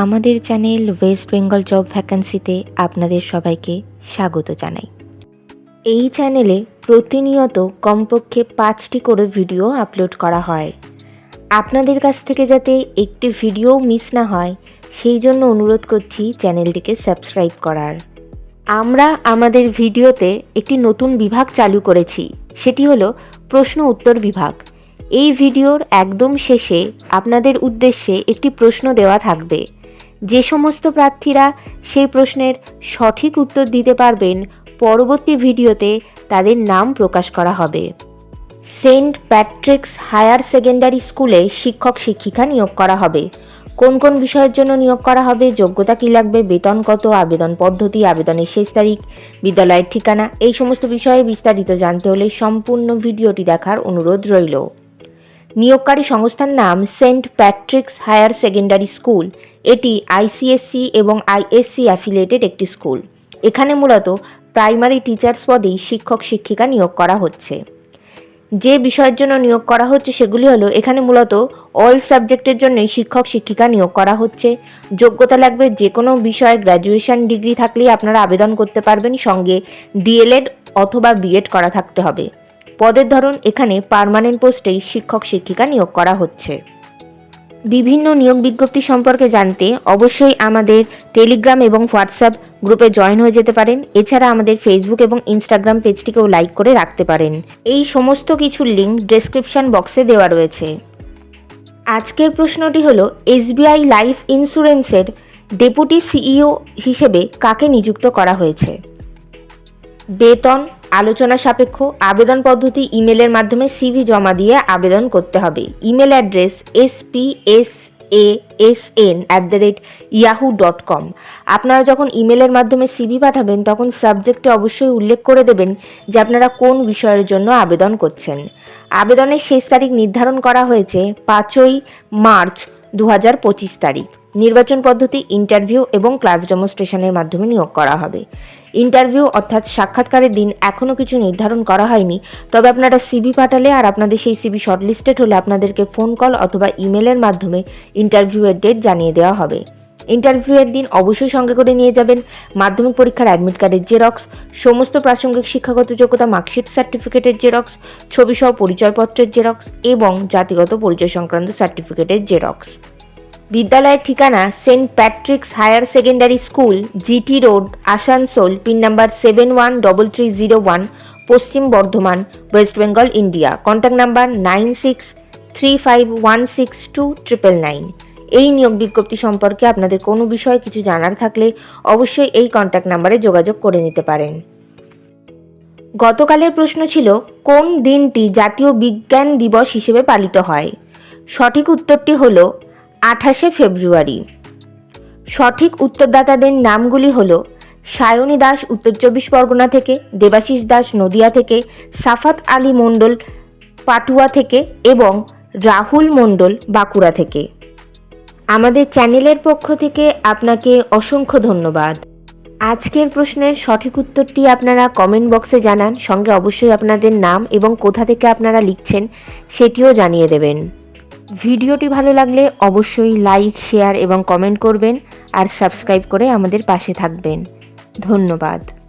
আমাদের channel West Bengal job ভ্যাকান্সিতে আপনাদের সবাইকে স্বাগত জানাই। এই চ্যানেলে প্রতিনিয়ত কমপক্ষে 5টি করে ভিডিও আপলোড করা হয়। আপনাদের কাছ থেকে যাতে একটি ভিডিও মিস না হয় সেই জন্য অনুরোধ করছি চ্যানেলটিকে সাবস্ক্রাইব করার। আমরা আমাদের ভিডিওতে একটি নতুন বিভাগ চালু করেছি, সেটি হলো প্রশ্ন উত্তর বিভাগ। এই ভিডিওর একদম শেষে আপনাদের উদ্দেশ্যে একটি প্রশ্ন দেওয়া থাকবে। যে সমস্ত প্রার্থীরা সেই প্রশ্নের সঠিক উত্তর দিতে পারবেন, পরবর্তী ভিডিওতে তাদের নাম প্রকাশ করা হবে। সেন্ট প্যাট্রিকস হায়ার সেকেন্ডারি স্কুলে শিক্ষক শিক্ষিকা নিয়োগ করা হবে। কোন কোন বিষয়ের জন্য নিয়োগ করা হবে, যোগ্যতা কী লাগবে, বেতন কত, আবেদন পদ্ধতি, আবেদনের শেষ তারিখ, বিদ্যালয়ের ঠিকানা, এই সমস্ত বিষয়ে বিস্তারিত জানতে হলে সম্পূর্ণ ভিডিওটি দেখার অনুরোধ রইল। নিয়োগকারী সংস্থার নাম Saint Patrick's higher secondary school. এটি আইসিএসসি এবং আইএসসি অ্যাফিলিয়েটেড একটি স্কুল। এখানে মূলত প্রাইমারি টিচার্স পদেই শিক্ষক শিক্ষিকা নিয়োগ করা হচ্ছে। যে বিষয়ের জন্য নিয়োগ করা হচ্ছে সেগুলি হলো, এখানে মূলত অল সাবজেক্টের জন্যই শিক্ষক শিক্ষিকা নিয়োগ করা হচ্ছে। যোগ্যতা লাগবে যে কোনো বিষয়ে গ্র্যাজুয়েশন ডিগ্রি থাকলেই আপনারা আবেদন করতে পারবেন, সঙ্গে ডিএলএড অথবা বিএড করা থাকতে হবে। পদের ধরন, এখানে পার্মানেন্ট পোস্টেই শিক্ষক শিক্ষিকা নিয়োগ করা হচ্ছে। বিভিন্ন নিয়োগ বিজ্ঞপ্তি সম্পর্কে জানতে অবশ্যই আমাদের টেলিগ্রাম এবং হোয়াটসঅ্যাপ গ্রুপে জয়েন হয়ে যেতে পারেন। এছাড়া আমাদের ফেসবুক এবং ইনস্টাগ্রাম পেজটিকেও লাইক করে রাখতে পারেন। এই সমস্ত কিছুর লিঙ্ক ডেসক্রিপশন বক্সে দেওয়া রয়েছে। আজকের প্রশ্নটি হলো, এসবিআই লাইফ ইন্স্যুরেন্সের ডেপুটি সিইও হিসেবে কাকে নিযুক্ত করা হয়েছে? বেতন আলোচনা সাপেক্ষ। আবেদন পদ্ধতি, ইমেলের মাধ্যমে সিভি জমা দিয়ে আবেদন করতে হবে। Email address spsasn@yahoo.com। আপনারা যখন ইমেলের মাধ্যমে সিভি পাঠাবেন তখন সাবজেক্টে অবশ্যই উল্লেখ করে দেবেন যে আপনারা কোন বিষয়ের জন্য আবেদন করছেন। আবেদনের শেষ তারিখ নির্ধারণ করা হয়েছে 5ই মার্চ 2025 তারিখ। নির্বাচন পদ্ধতি, ইন্টারভিউ এবং ক্লাস ডেমনস্ট্রেশনের মাধ্যমে নিয়োগ করা হবে। ইন্টারভিউ অর্থাৎ সাক্ষাৎকারের দিন এখনও কিছু নির্ধারণ করা হয়নি, তবে আপনারা সিভি পাঠালে আর আপনাদের সেই সিভি শর্টলিস্টেড হলে আপনাদেরকে ফোন কল অথবা ইমেলের মাধ্যমে ইন্টারভিউয়ের ডেট জানিয়ে দেওয়া হবে। ইন্টারভিউয়ের দিন অবশ্যই সঙ্গে করে নিয়ে যাবেন মাধ্যমিক পরীক্ষার অ্যাডমিট কার্ডের জেরক্স, সমস্ত প্রাসঙ্গিক শিক্ষাগত যোগ্যতা মার্কশিট সার্টিফিকেটের জেরক্স, ছবিসহ পরিচয়পত্রের জেরক্স এবং জাতিগত পরিচয় সংক্রান্ত সার্টিফিকেটের জেরক্স। বিদ্যালয়ের ঠিকানা Saint Patrick's higher secondary school, GT road, Asansol, pin number 713301, Paschim Bardhaman, West Bengal, India. Contact number 9635162999। এই নিয়োগ বিজ্ঞপ্তি সম্পর্কে আপনাদের কোনো বিষয়ে কিছু জানার থাকলে অবশ্যই এই কন্ট্যাক্ট নাম্বারে যোগাযোগ করে নিতে পারেন। গতকালের প্রশ্ন ছিল, কোন দিনটি জাতীয় বিজ্ঞান দিবস হিসেবে পালিত হয়? সঠিক উত্তরটি হল 28শে ফেব্রুয়ারি। সঠিক উত্তরদাতাদের নামগুলি হল সায়নী দাস উত্তর 24 পরগনা থেকে, দেবাশিস দাস নদিয়া থেকে, সাফাত আলী মণ্ডল পাটুয়া থেকে এবং রাহুল মণ্ডল বাঁকুড়া থেকে। আমাদের চ্যানেলের পক্ষ থেকে আপনাকে অসংখ্য ধন্যবাদ। আজকের প্রশ্নের সঠিক উত্তরটি আপনারা কমেন্ট বক্সে জানান, সঙ্গে অবশ্যই আপনাদের নাম এবং কোথা থেকে আপনারা লিখছেন সেটিও জানিয়ে দেবেন। ভিডিওটি ভালো লাগলে অবশ্যই লাইক, শেয়ার এবং কমেন্ট করবেন আর সাবস্ক্রাইব করে আমাদের পাশে থাকবেন। ধন্যবাদ।